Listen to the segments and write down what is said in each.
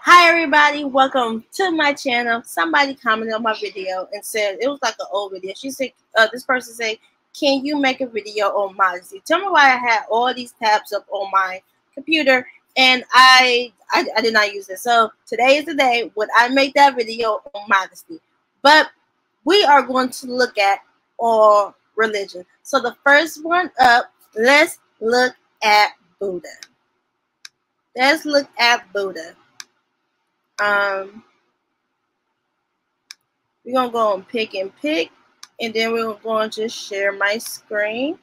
Hi everybody, welcome to my channel. Somebody commented on my video and said it was like an old video. She said, this person said, "Can you make a video on modesty?" Tell me why I had all these tabs up on my computer and I did not use it. So today is the day when I make that video on modesty. But we are going to look at all religion. So the first one up, let's look at Buddha. Let's look at Buddha. We're going to go on pick, and then we're going to share my screen,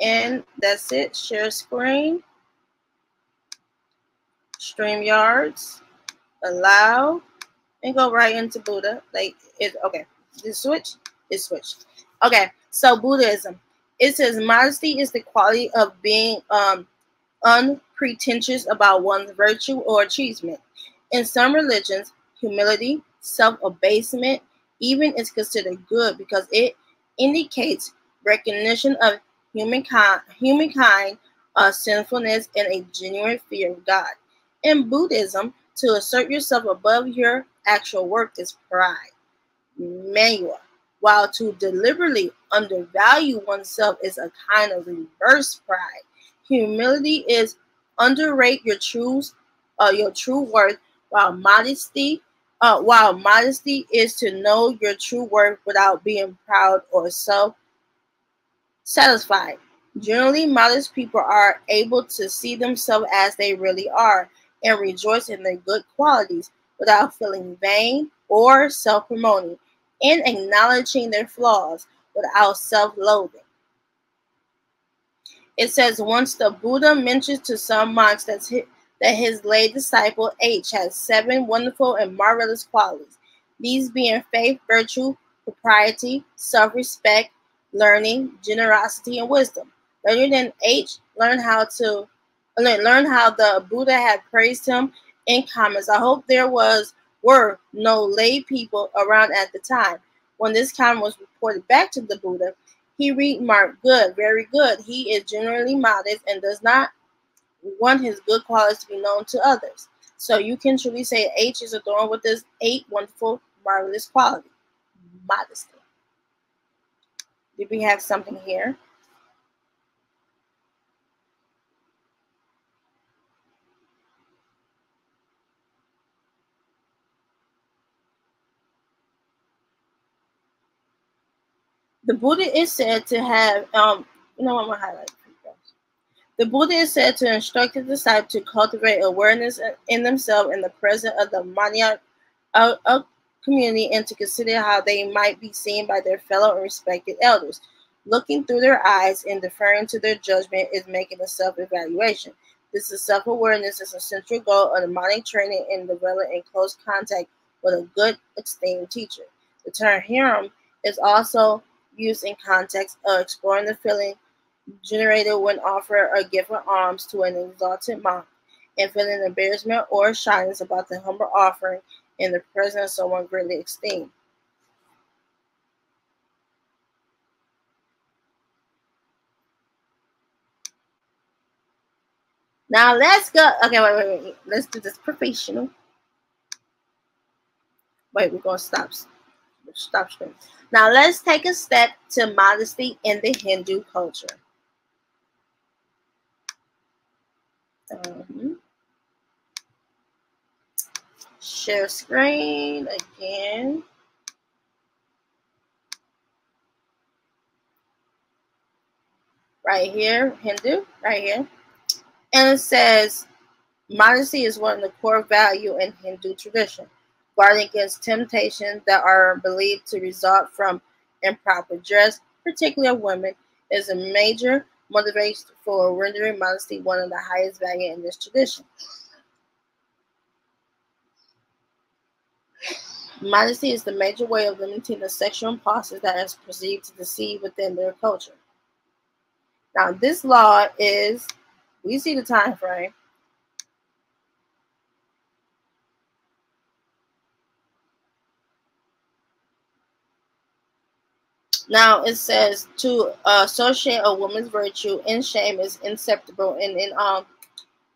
and that's it. Share screen, StreamYards, allow, and go right into Buddha. Like it, okay, this switch. Okay, so Buddhism. It says modesty is the quality of being unpretentious about one's virtue or achievement. In some religions, humility, self-abasement, even is considered good because it indicates recognition of humankind, sinfulness, and a genuine fear of God. In Buddhism, to assert yourself above your actual work is pride, manual, while to deliberately undervalue oneself is a kind of reverse pride. Humility is underrate your true worth, while modesty is to know your true worth without being proud or self-satisfied. Generally, modest people are able to see themselves as they really are and rejoice in their good qualities without feeling vain or self-promoting, and acknowledging their flaws without self-loathing. It says once the Buddha mentions to some monks that his lay disciple H has 7 wonderful and marvelous qualities, these being faith, virtue, propriety, self-respect, learning, generosity, and wisdom. Later than H learn how the Buddha had praised him in comments. I hope there were no lay people around at the time. When this comment was reported back to the Buddha, he remarked, "Good, very good. He is generally modest and does not want his good qualities to be known to others." So you can truly say H is adorned with this 8 wonderful, marvelous qualities. Modesty. Did we have something here? The Buddha is said to have, I'm going to highlight it. The Buddha is said to instruct his disciples to cultivate awareness in themselves in the presence of the Manya community and to consider how they might be seen by their fellow and respected elders. Looking through their eyes and deferring to their judgment is making a self-evaluation. This is self-awareness is a central goal of the Manya training and development in close contact with a good, esteemed teacher. The term harem is also used in context of exploring the feeling generated when offering a gift of alms to an exalted monk and feeling embarrassment or shyness about the humble offering in the presence of someone greatly esteemed. Now let's go. Okay, wait. Let's do this professional. Wait, we're going to stop screen. Now let's take a step to modesty in the Hindu culture. Share screen again. Right here, Hindu, right here. And it says, modesty is one of the core values in Hindu tradition. Guarding against temptations that are believed to result from improper dress, particularly of women, is a major motivation for rendering modesty one of the highest value in this tradition. Modesty is the major way of limiting the sexual impulses that is perceived to deceive within their culture. Now, this law is, we see the time frame. Now it says to associate a woman's virtue and shame is inseparable in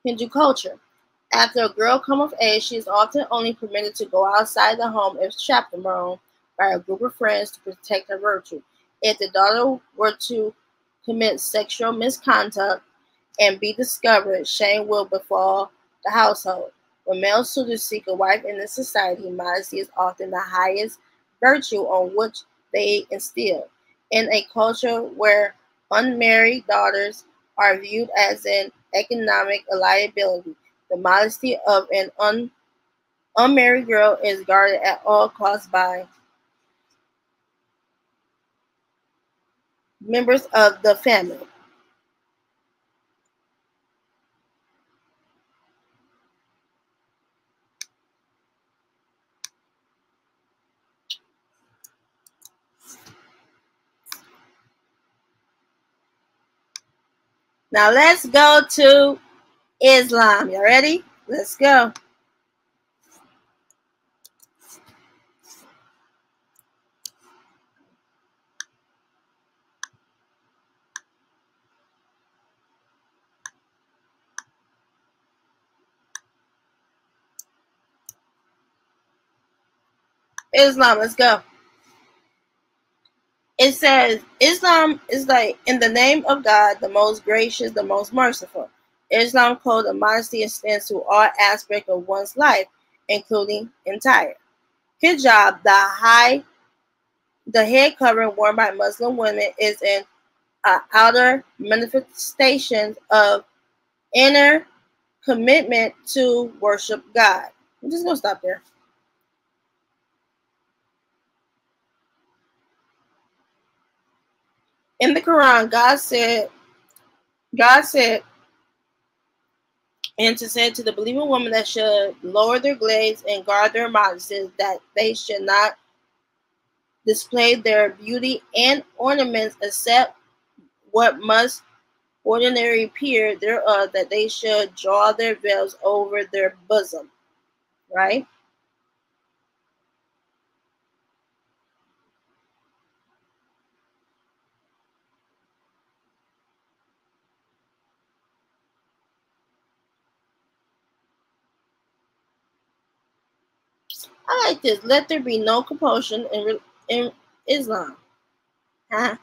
Hindu culture. After a girl comes of age, she is often only permitted to go outside the home if chaperoned by a group of friends to protect her virtue. If the daughter were to commit sexual misconduct and be discovered, shame will befall the household. When male suitors seek a wife in this society, modesty is often the highest virtue on which they instill. In a culture where unmarried daughters are viewed as an economic liability, the modesty of an unmarried girl is guarded at all costs by members of the family. Now let's go to Islam. You ready? Let's go. Islam, let's go. It says Islam is like in the name of God, the most gracious, the most merciful. Islam code of modesty extends to all aspects of one's life, including entire. Hijab, the head covering worn by Muslim women, is an outer manifestation of inner commitment to worship God. I'm just gonna stop there. In the Quran, God said, and to say to the believing woman that should lower their glades and guard their modesty, that they should not display their beauty and ornaments except what must ordinarily appear thereof, that they should draw their veils over their bosom. Right? I like this. Let there be no compulsion in Islam. Huh?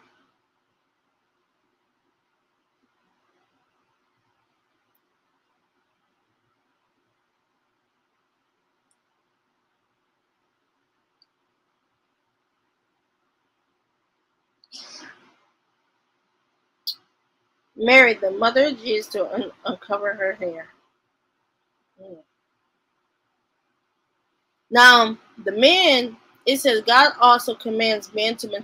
Mary, the mother of Jesus, to uncover her hair. Mm. Now, the men, it says God also commands men to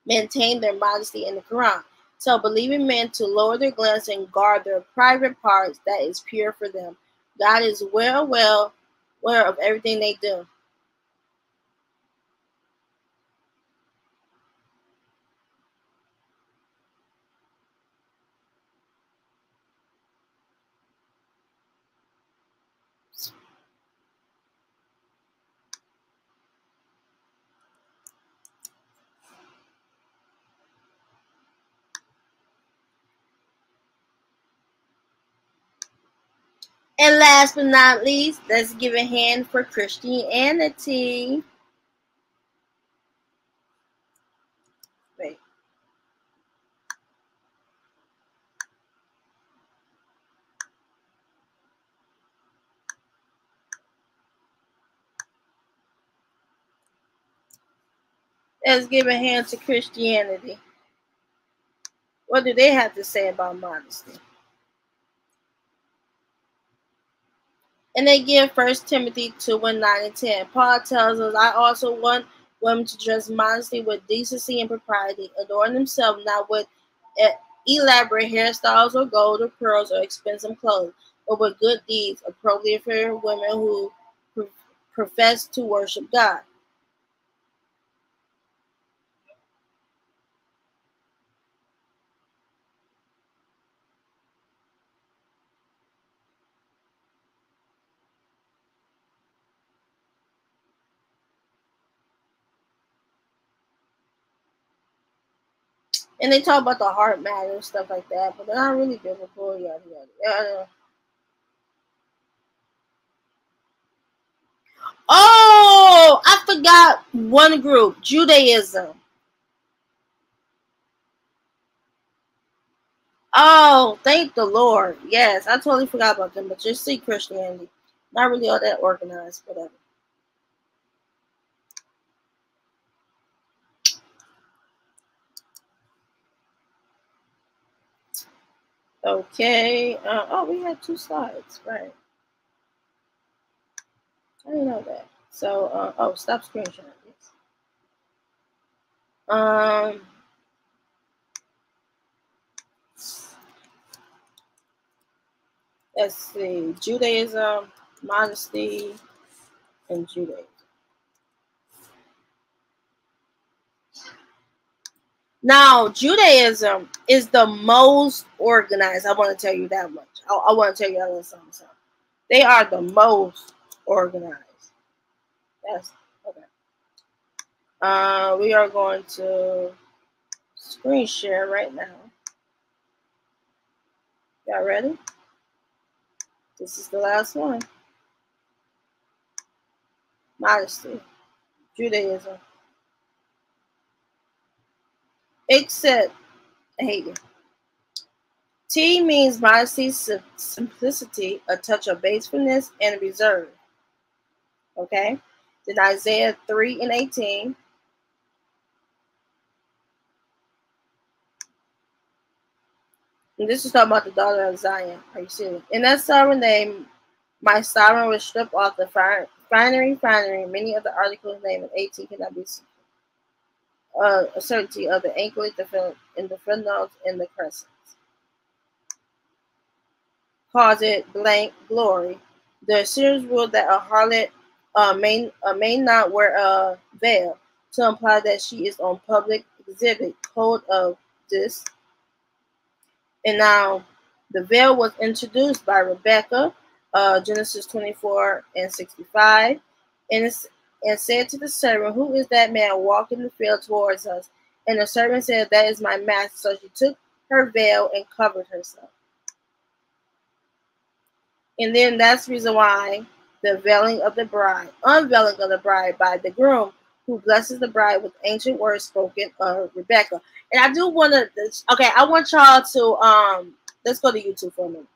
maintain their modesty in the Quran. So, believing men to lower their glance and guard their private parts that is pure for them. God is well aware of everything they do. And last but not least, let's give a hand for Christianity. Wait. Let's give a hand to Christianity. What do they have to say about modesty? And they give 1 Timothy 2 and 9 and 10. Paul tells us, I also want women to dress modestly with decency and propriety, adorn themselves not with elaborate hairstyles or gold or pearls or expensive clothes, but with good deeds appropriate for women who profess to worship God. And they talk about the heart matter and stuff like that, but they're not really biblical. Yada, yada, yada. got one group, Judaism. Oh, thank the Lord. Yes, I totally forgot about them, but just see Christianity. Not really all that organized, whatever. Okay. Oh, we had 2 slides, right? I didn't know that. So, oh, stop screenshot. Yes. Let's see. Judaism, modesty, and Judaism. Now, Judaism is the most organized. I want to tell you that much. I want to tell you a little something. They are the most organized. That's okay. We are going to screen share right now. Y'all ready? This is the last one. Modesty, Judaism. Except, I hate it. T means modesty, simplicity, a touch of basefulness, and reserve. Okay? Then Isaiah 3:18. And this is talking about the daughter of Zion. Are you serious? In that sovereign name, my sovereign will strip off the finery. Many of the articles named in 18 cannot be a certainty of the anklet, the footnotes, and the crescents. Cause it blank glory. The Assyrians ruled that a harlot may not wear a veil to imply that she is on public exhibit. Code of this. And now the veil was introduced by Rebecca, Genesis 24:65, and said to the servant, "Who is that man walking the field towards us?" And the servant said, "That is my master." So she took her veil and covered herself. And then that's the reason why the unveiling of the bride by the groom, who blesses the bride with ancient words spoken of Rebecca. And I do want to, okay, I want y'all to, let's go to YouTube for a minute.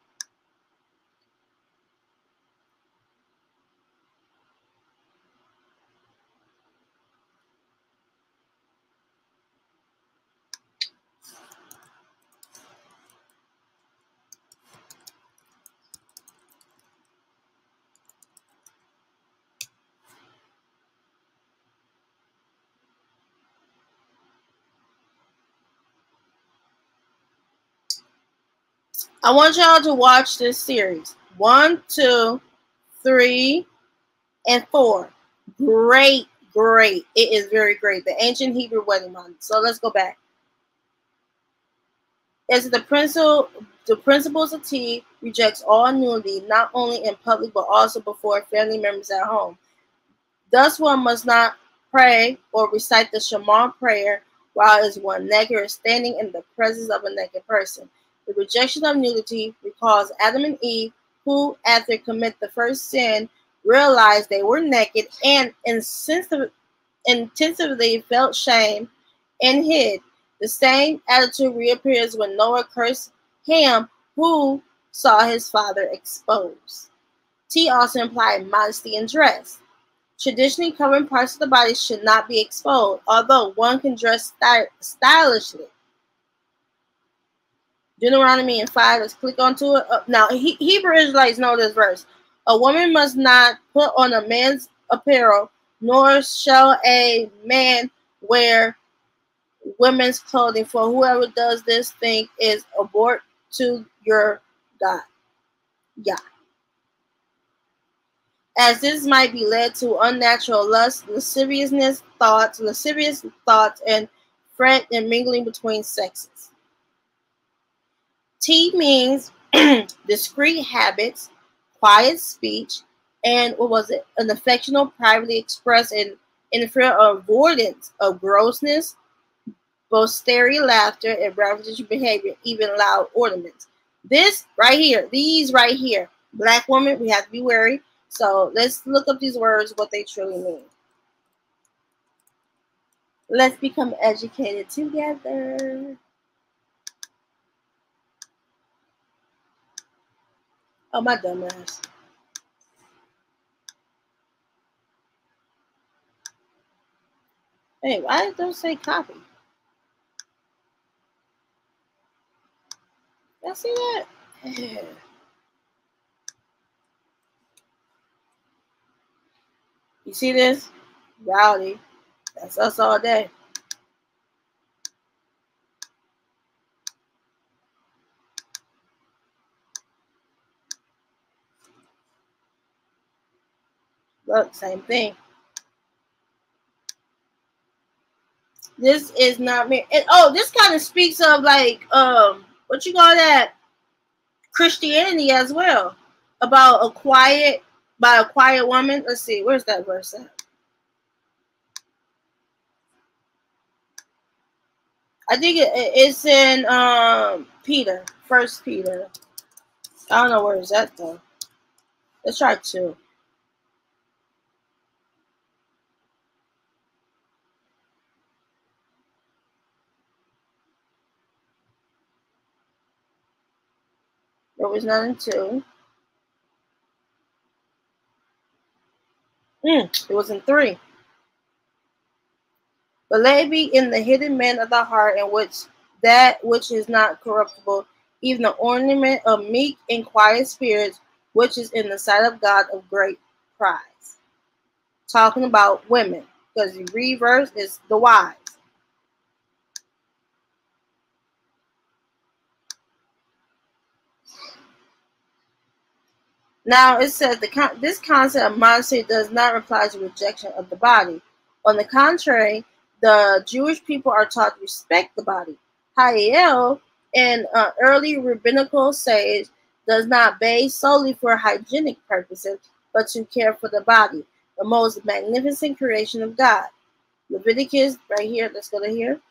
I want y'all to watch this series. 1, 2, 3, and 4. Great. It is very great. The ancient Hebrew wedding model. So let's go back. As the principles of T rejects all nudity, not only in public but also before family members at home. Thus, one must not pray or recite the Shema prayer while is one naked or standing in the presence of a naked person. The rejection of nudity recalls Adam and Eve, who, after commit the first sin, realized they were naked and intensively felt shame and hid. The same attitude reappears when Noah cursed Ham, who saw his father exposed. T also implied modesty in dress. Traditionally, covering parts of the body should not be exposed, although one can dress stylishly. Deuteronomy 5, let's click onto it. Now, Hebrew Israelites know this verse. A woman must not put on a man's apparel, nor shall a man wear women's clothing, for whoever does this thing is abhorrent to your God. Yeah. As this might be led to unnatural lust, lascivious thoughts, and fret and mingling between sexes. T means discreet habits, quiet speech, and an affectional, privately expressed and in fear of avoidance of grossness, boisterous laughter, and ravaging behavior, even loud ornaments. These right here, black woman, we have to be wary. So let's look up these words, what they truly mean. Let's become educated together. Oh, my dumbass. Hey, why don't say copy? Y'all see that? Yeah. You see this? Rowdy. That's us all day. Look, same thing. This is not me. And, oh, this kind of speaks of like what you call that? Christianity as well. About a quiet woman. Let's see, where's that verse at? I think it's in Peter, First Peter. I don't know where it's at though. Let's try 2. It was not in 2. It was in 3. But let it be in the hidden man of the heart, in which that which is not corruptible, even the ornament of meek and quiet spirits, which is in the sight of God of great prize. Talking about women, because the reverse is the wise. Now it says this concept of modesty does not reply to rejection of the body. On the contrary, the Jewish people are taught to respect the body. Hillel, an early rabbinical sage, does not bathe solely for hygienic purposes, but to care for the body, the most magnificent creation of God. Leviticus, right here. Let's go to here. I'm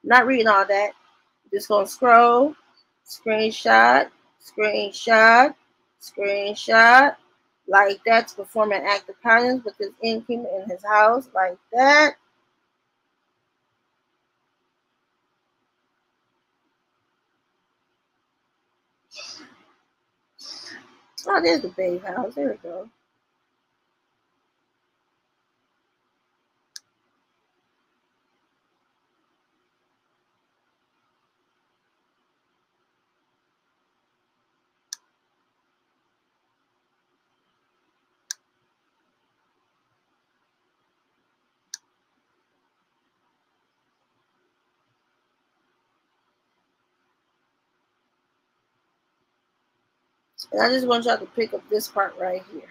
not reading all that. Just gonna scroll, screenshot, screenshot, screenshot, like that, to perform an act of kindness with his innkeeper in his house, like that. Oh, there's the babe house. There we go. And I just want y'all to pick up this part right here.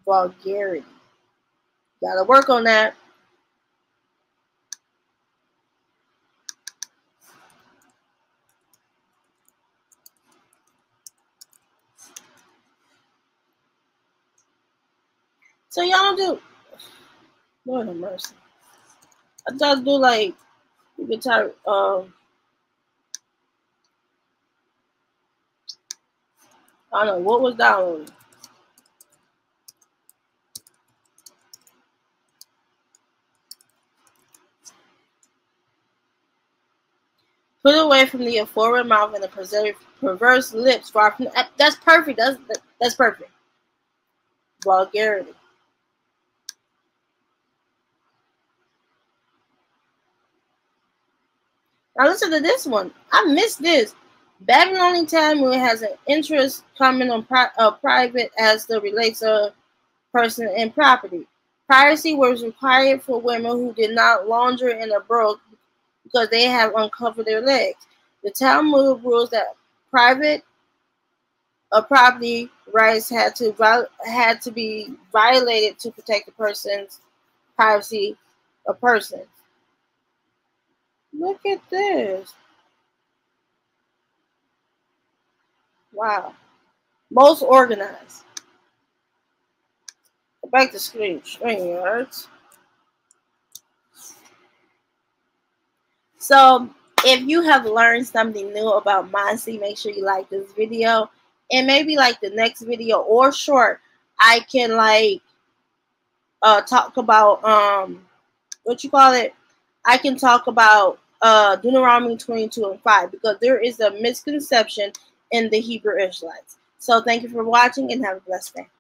Vulgarity. Gotta work on that. So y'all do. Lord have mercy. I thought do like you can type I don't know what was downloaded. Put away from the forward mouth and the perverse lips far from that's perfect. That's perfect. Vulgarity. Now listen to this one. I missed this. Babylonian Talmud has an interest comment on private as the relates a person and property. Privacy was required for women who did not launder in a brook because they have uncovered their legs. The Talmud rules that private property rights had to be violated to protect the person's privacy of persons. Look at this. Wow. Most organized. Go back to StreamYards. So if you have learned something new about modesty, make sure you like this video. And maybe like the next video or short, I can like talk about what you call it. I can talk about Deuteronomy 22:5 because there is a misconception in the Hebrew Israelites. So thank you for watching and have a blessed day.